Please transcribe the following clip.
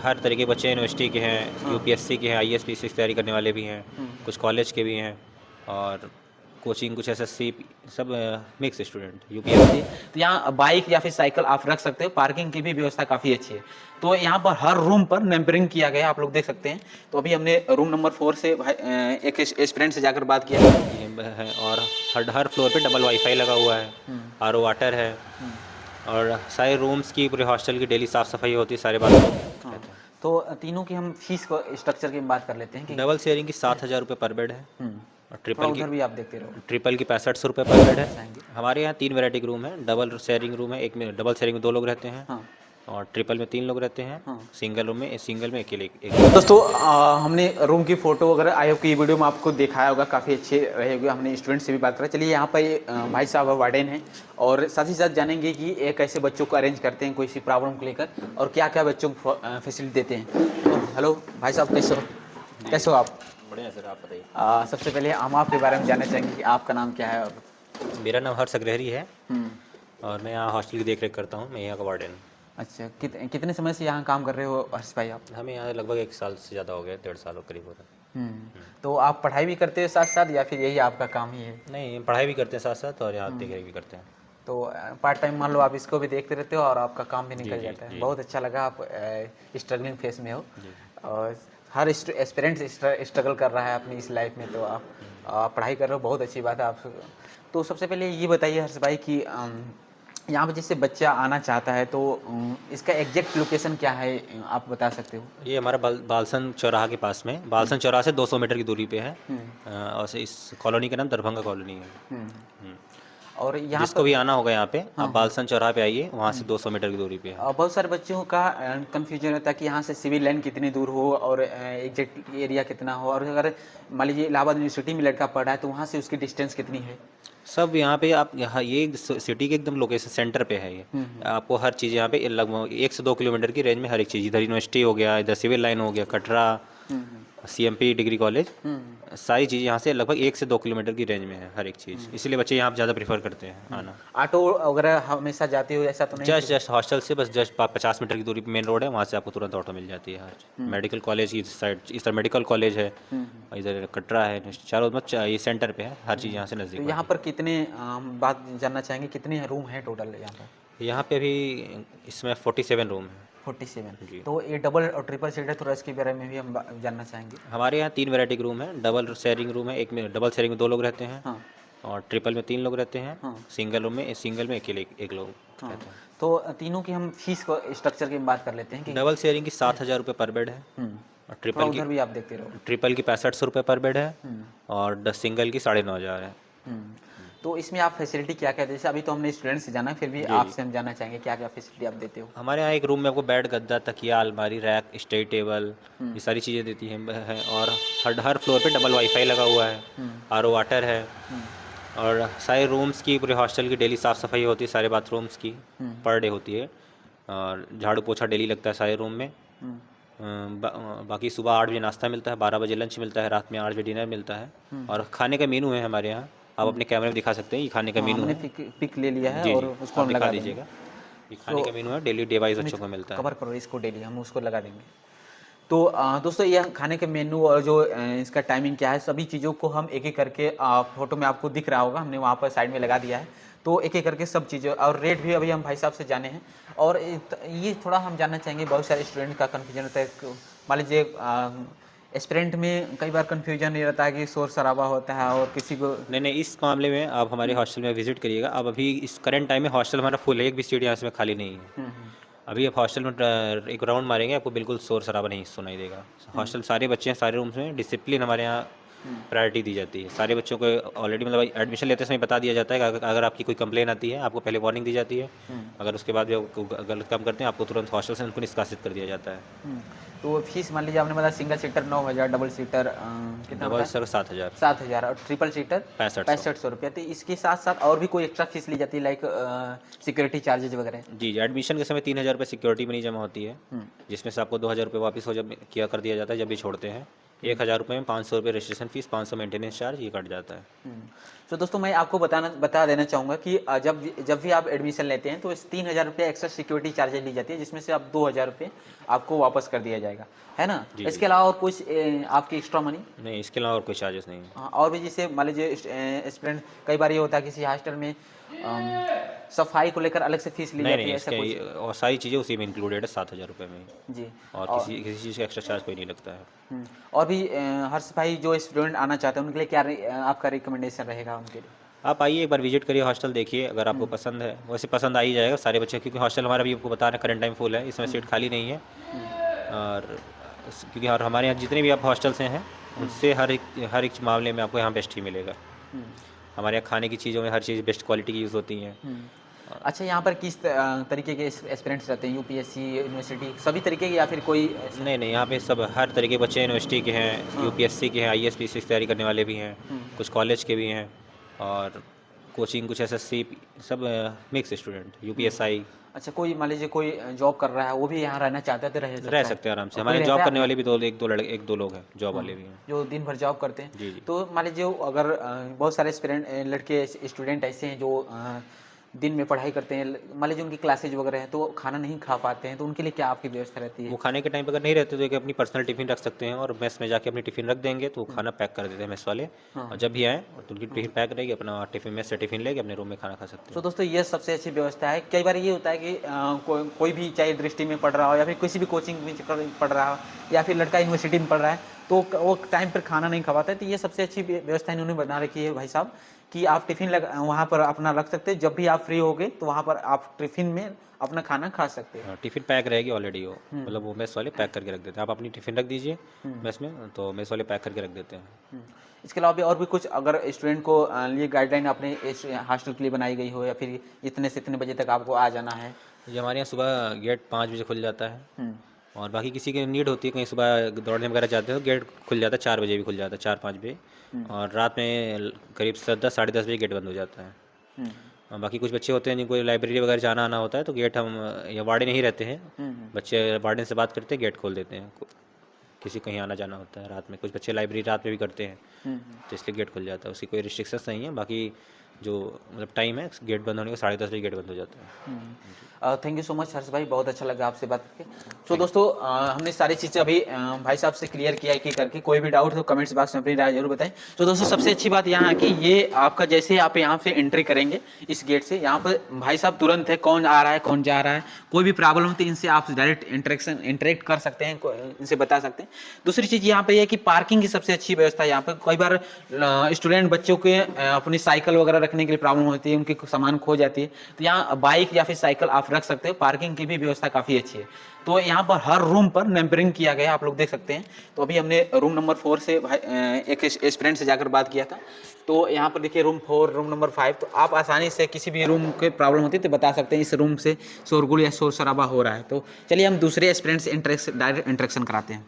हर तरह के बच्चे यूनिवर्सिटी के हैं, यूपीएससी के हैं, आईएएस पीएससी की तैयारी करने वाले भी हैं, कुछ कॉलेज के भी हैं और कोचिंग कुछ एसएससी, सब मिक्स स्टूडेंट यूपीएससी। तो यहाँ बाइक या फिर साइकिल आप रख सकते हो, पार्किंग की भी व्यवस्था काफ़ी अच्छी है। तो यहाँ पर हर रूम पर नंबरिंग किया गया है, आप लोग देख सकते हैं। तो अभी हमने रूम नंबर 4 से एक स्टूडेंट से जाकर बात किया है और हर फ्लोर पे डबल वाईफाई लगा हुआ है, आरओ वाटर है और सारे रूम्स की, पूरे हॉस्टल की डेली साफ़ सफाई होती है, सारे बाथरूम। हाँ। तो तीनों की हम फीस को स्ट्रक्चर की बात कर लेते हैं कि डबल शेयरिंग की 7,000 रुपये पर बेड है और थोड़ा उधर भी आप देखते रहो। ट्रिपल की 6500 रुपये पर बेड है। हमारे यहाँ 3 वैरायटी के रूम है। डबल शेयरिंग रूम है, एक में डबल शेयरिंग में 2 लोग रहते हैं और ट्रिपल में 3 लोग रहते हैं। सिंगल में अकेले एक। दोस्तों हमने रूम की फ़ोटो वगैरह आई होप की वीडियो में आपको दिखाया होगा, काफ़ी अच्छे रहे होंगे। हमने स्टूडेंट से भी बात करा। चलिए यहाँ पर भाई साहब वार्डन हैं और साथ ही साथ जानेंगे कि ये कैसे बच्चों को अरेंज करते हैं कोई सी प्रॉब्लम को लेकर और क्या क्या बच्चों को फैसिलिटी देते हैं। तो हेलो भाई साहब, कैसे हो आप? बढ़िया सर, आप बताइए। सबसे पहले हम आपके बारे में जानना चाहेंगे कि आपका नाम क्या है? और मेरा नाम हर्ष अग्रहरी है और मैं यहाँ हॉस्टल की देख रेख करता हूँ। मैं यहाँ का वार्डन। अच्छा, कितने समय से यहाँ काम कर रहे हो हर्ष भाई आप? हमें यहाँ लगभग 1 साल से ज़्यादा हो गया, 1.5 साल करीब हो रहा है। तो आप पढ़ाई भी करते हो साथ साथ या फिर यही आपका काम ही है? नहीं, पढ़ाई भी करते हैं साथ साथ और यहाँ देख रेख भी करते हैं। तो पार्ट टाइम मान लो आप इसको भी देखते रहते हो और आपका काम भी निकल जाता है। बहुत अच्छा लगा, आप स्ट्रगलिंग फेस में हो और हर एस्पिरेंट स्ट्रगल कर रहा है अपनी इस लाइफ में। तो आप पढ़ाई कर रहे हो, बहुत अच्छी बात है। आप तो सबसे पहले ये बताइए हर्ष भाई कि यहाँ पर जैसे बच्चा आना चाहता है तो इसका एग्जैक्ट लोकेशन क्या है, आप बता सकते हो? ये हमारा बालसन चौराहा के पास में, बालसन चौराहा से 200 मीटर की दूरी पे है और इस कॉलोनी का नाम दरभंगा कॉलोनी है। और यहाँ जिसको भी आना होगा यहाँ पे, आप बालसन चौराहा पे आइए, वहाँ से 200 मीटर की दूरी पे है। बहुत सारे बच्चों का कंफ्यूजन होता है कि यहाँ से सिविल लाइन कितनी दूर हो और एग्जैक्ट एरिया कितना हो, और अगर मान लीजिए इलाहाबाद यूनिवर्सिटी में लड़का पढ़ रहा है तो वहाँ से उसकी डिस्टेंस कितनी है? सब यहाँ पे आप यहाँ ये सिटी के एकदम लोकेशन सेंटर पे है ये। आपको हर चीज़ यहाँ पे लगभग 1 से 2 किलोमीटर की रेंज में हर एक चीज़, इधर यूनिवर्सिटी हो गया, इधर सिविल लाइन हो गया, कटरा, सीएमपी डिग्री कॉलेज, सारी चीज़ यहाँ से लगभग 1 से 2 किलोमीटर की रेंज में है हर एक चीज़। इसलिए बच्चे यहाँ ज़्यादा प्रेफर करते हैं आना। ऑटो वगैरह हमेशा जाते हो ऐसा तो नहीं? जस्ट हॉस्टल से बस 50 मीटर की दूरी पे मेन रोड है, वहाँ से आपको तुरंत ऑटो मिल जाती है हर। मेडिकल कॉलेज की साइड, इस तरह मेडिकल कॉलेज है, इधर कटरा है, चारों ये सेंटर पे है, हर चीज़ यहाँ से नज़दीक। तो यहाँ पर कितने बात जानना चाहेंगे, कितने रूम हैं टोटल यहाँ पर? यहाँ पे अभी इसमें 47 रूम है। 47। तो ये डबल और ट्रिपल सीट है, थोड़ा इसके बारे में भी हम जानना चाहेंगे। हमारे यहाँ 3 वैरायटी के रूम है। डबल शेयरिंग रूम है, एक में डबल शेयरिंग में 2 लोग रहते हैं और ट्रिपल में 3 लोग रहते हैं। सिंगल में अकेले एक लोग रहते हैं। तो तीनों की हम फीस को स्ट्रक्चर की बात कर लेते हैं कि डबल शेयरिंग की 7,000 रुपये पर बेड है और उधर भी आप देखते रहो। ट्रिपल की 6500 रुपये पर बेड है और सिंगल की 9,500 है। तो इसमें आप फैसिलिटी क्या क्या, जैसे अभी तो हमने स्टूडेंट से जाना, फिर भी आपसे हम जानना चाहेंगे क्या क्या फैसिलिटी आप देते हो? हमारे यहाँ एक रूम में आपको बेड, गद्दा, तकिया, अलमारी, रैक, स्टडी टेबल, ये सारी चीज़ें देती हैं और हर फ्लोर पे डबल वाईफाई लगा हुआ है, आरओ वाटर है और सारे रूम्स की, पूरे हॉस्टल की डेली साफ़ सफाई होती है, सारे बाथरूम्स की पर डे होती है और झाड़ू पोछा डेली लगता है सारे रूम में। बाकी सुबह 8 बजे नाश्ता मिलता है, 12 बजे लंच मिलता है, रात में 8 बजे डिनर मिलता है और खाने का मेनू है हमारे यहाँ। आप अपने कैमरे में दिखा सकते हैं, ये खाने का मेनू है। पिक ले लिया है और उसको हम लगा दीजिएगा। ये खाने का मेनू है, डेली डिवाइस बच्चों को मिलता है। कवर करो इसको डेली, हम उसको लगा देंगे। तो दोस्तों ये खाने के मेनू और जो इसका टाइमिंग क्या है, सभी चीज़ों को हम एक एक करके फोटो में आपको दिख रहा होगा, हमने वहाँ पर साइड में लगा दिया है। तो एक एक करके सब चीज़ें और रेट भी अभी हम भाई साहब से जाने हैं। और ये थोड़ा हम जानना चाहेंगे, बहुत सारे स्टूडेंट का कन्फ्यूजन होता है, मान लीजिए एस्पिरेंट में कई बार कन्फ्यूजन ये रहता है कि शोर शराबा होता है और किसी को नहीं, इस मामले में आप हमारे हॉस्टल में विजिट करिएगा। अब अभी इस करंट टाइम में हॉस्टल हमारा फुल है, एक भी सीट यहाँ से खाली नहीं है। अभी आप हॉस्टल में एक राउंड मारेंगे, आपको बिल्कुल शोर शराबा नहीं सुनाई देगा। हॉस्टल सारे बच्चे हैं, सारे रूम्स में डिसिप्लिन हमारे यहाँ प्रायोरिटी दी जाती है। सारे बच्चों को ऑलरेडी मतलब एडमिशन लेते समय बता दिया जाता है कि अगर आपकी कोई कंप्लेन आती है, आपको पहले वार्निंग दी जाती है। अगर उसके बाद भी गलत काम करते हैं, आपको तुरंत हॉस्टल से उनको निष्कासित कर दिया जाता है। तो फीस मान लीजिए आपने बताया सिंगल सीटर 9,000, डबल सीटर कितना? डबल सर 7,000, 7,000 और ट्रिपल सीटर 6500 रुपया। तो इसके साथ साथ और भी कोई एक्स्ट्रा फीस ली जाती है, लाइक सिक्योरिटी चार्जेज वगैरह? जी, एडमिशन के समय 3,000 रुपये सिक्योरिटी मनी जमा होती है, जिसमें से आपको 2,000 रुपये वापस हो जब किया कर दिया जाता है जब भी छोड़ते हैं। 1000 रुपये में 500 रुपये रजिस्ट्रेशन फीस, 500 मेंटेनेंस चार्ज, ये कट जाता है। तो दोस्तों मैं आपको बता देना चाहूँगा कि जब भी आप एडमिशन लेते हैं तो इस 3000 रुपये एक्स्ट्रा सिक्योरिटी चार्जेज ली जाती है, जिसमें से आप 2000 रुपये आपको वापस कर दिया जाएगा, है ना। जी, इसके अलावा और कुछ आपकी एक्स्ट्रा मनी नहीं, इसके अलावा और कोई चार्जेस नहीं है। हाँ, और भी जैसे मान लीजिए स्टूडेंट कई बार ये होता है किसी हॉस्टल में सफाई को लेकर अलग से फीस ली नहीं जाती नहीं, है, ऐसा इसके कुछ? और सारी चीज़ें उसी में इंक्लूडेड है 7000 रुपये में ही। जी। और किसी चीज़ का एक्स्ट्रा चार्ज कोई नहीं लगता है। और भी हर्ष भाई जो स्टूडेंट आना चाहते हैं उनके लिए क्या आपका रिकमेंडेशन रहेगा उनके लिए? आप आइए, एक बार विजिट करिए, हॉस्टल देखिए, अगर आपको पसंद है, वैसे पसंद आ ही जाएगा सारे बच्चे, क्योंकि हॉस्टल हमारा भी आपको बता रहे हैं करंट टाइम फुल है, इसमें सीट खाली नहीं है। और क्योंकि हमारे यहाँ जितने भी आप हॉस्टल से हैं उनसे हर एक मामले में आपको यहाँ बेस्ट ही मिलेगा। हमारे यहाँ खाने की चीज़ों में हर चीज़ बेस्ट क्वालिटी की यूज़ होती हैं। अच्छा, यहाँ पर किस तरीके के एस्पिरेंट्स रहते हैं? यूपीएससी, यूनिवर्सिटी, सभी तरीके के या फिर कोई नहीं, यहाँ पे सब हर तरीके के बच्चे यूनिवर्सिटी के हैं, यूपीएससी के हैं, आईएएस पीसीएस की तैयारी करने वाले भी हैं, कुछ कॉलेज के भी हैं, और कोचिंग कुछ एसएससी, सब मिक्स स्टूडेंट, यूपीएसआई। अच्छा, कोई मान लीजिए कोई जॉब कर रहा है वो भी यहाँ रहना चाहता है तो रह सकते हैं आराम से। हमारे जॉब करने वाले भी एक दो लोग हैं, जॉब वाले भी हैं जो दिन भर जॉब करते हैं। जी जी। तो मान लीजिए अगर बहुत सारे लड़के स्टूडेंट ऐसे हैं जो दिन में पढ़ाई करते हैं, मान लीजिए उनकी क्लासेज वगैरह हैं तो खाना नहीं खा पाते हैं, तो उनके लिए क्या आपकी व्यवस्था रहती है? वो खाने के टाइम पर अगर नहीं रहते तो एक अपनी पर्सनल टिफिन रख सकते हैं, और मेस में जाके अपनी टिफिन रख देंगे तो वो खाना पैक कर देते हैं मेस वाले। और जब भी आए तो उनकी टिफिन पैक रहेगी, अपना टिफिन मेस से टिफिन लेके अपने रूम में खाना खा सकते हैं। तो दोस्तों ये सबसे अच्छी व्यवस्था है। कई बार ये होता है कि कोई भी चाहे दृष्टि में पढ़ रहा हो या फिर किसी भी कोचिंग में पढ़ रहा हो या फिर लड़का यूनिवर्सिटी में पढ़ रहा है तो वो टाइम पर खाना नहीं खा पाता है, तो ये सबसे अच्छी व्यवस्था इन्होंने बना रखी है भाई साहब कि आप टिफ़िन वहाँ पर अपना रख सकते हैं। जब भी आप फ्री होगे तो वहाँ पर आप टिफ़िन में अपना खाना खा सकते हैं। टिफ़िन पैक रहेगी ऑलरेडी, वो मतलब वो मेस वाले पैक करके रख देते हैं। आप अपनी टिफ़िन रख दीजिए मेस में, तो मेस वाले पैक करके रख देते हैं। इसके अलावा भी और भी कुछ अगर स्टूडेंट को लिए गाइडलाइन अपने इस हॉस्टल के लिए बनाई गई हो या फिर इतने से इतने बजे तक आपको आ जाना है? ये हमारे यहाँ सुबह गेट 5 बजे खुल जाता है, और बाकी किसी की नीड होती है कहीं सुबह दौड़ने वगैरह जाते हैं तो गेट खुल जाता है 4 बजे भी खुल जाता है, 4-5 बजे, और रात में करीब 10 साढ़े 10 बजे गेट बंद हो जाता है। और बाकी कुछ बच्चे होते हैं जिनको लाइब्रेरी वगैरह जाना आना होता है तो गेट हम या वार्डन नहीं रहते हैं, बच्चे वार्डन से बात करते हैं, गेट खोल देते हैं। किसी कहीं आना जाना होता है रात में, कुछ बच्चे लाइब्रेरी रात में भी करते हैं तो इसलिए गेट खुल जाता है, उसकी कोई रिस्ट्रिक्शंस नहीं है। बाकी जो मतलब टाइम है गेट बंद होने का 10:30 बजे गेट बंद हो जाता है। थैंक यू सो मच हर्ष भाई, बहुत अच्छा लगा आपसे बात करके। तो दोस्तों हमने सारी चीज़ें अभी भाई साहब से क्लियर किया कि करके, कोई भी डाउट हो कमेंट्स बॉक्स में अपनी राय जरूर बताएं। तो दोस्तों सबसे अच्छी बात यहाँ है कि ये आपका जैसे आप यहाँ पे एंट्री करेंगे इस गेट से, यहाँ पर भाई साहब तुरंत है, कौन आ रहा है कौन जा रहा है, कोई भी प्रॉब्लम होती है इनसे आप डायरेक्ट इंटरेक्ट कर सकते हैं, इनसे बता सकते हैं। दूसरी चीज़ यहाँ पे ये कि पार्किंग की सबसे अच्छी व्यवस्था है यहाँ पर। कई बार स्टूडेंट बच्चों के अपनी साइकिल वगैरह रखने के लिए प्रॉब्लम होती है, उनकी सामान खो जाती है, तो यहाँ बाइक या फिर साइकिल आप रख सकते हो। पार्किंग की भी व्यवस्था काफ़ी अच्छी है। तो यहाँ पर हर रूम पर नंबरिंग किया गया, आप लोग देख सकते हैं। तो अभी हमने रूम नंबर 4 से एक स्टूडेंट से जाकर बात किया था, तो यहाँ पर देखिए रूम 4, रूम नंबर 5, तो आप आसानी से किसी भी रूम के प्रॉब्लम होती है तो बता सकते हैं इस रूम से शोरगुल या शोर शराबा हो रहा है। तो चलिए हम दूसरे स्टूडेंट से डायरेक्ट इंटरेक्शन कराते हैं।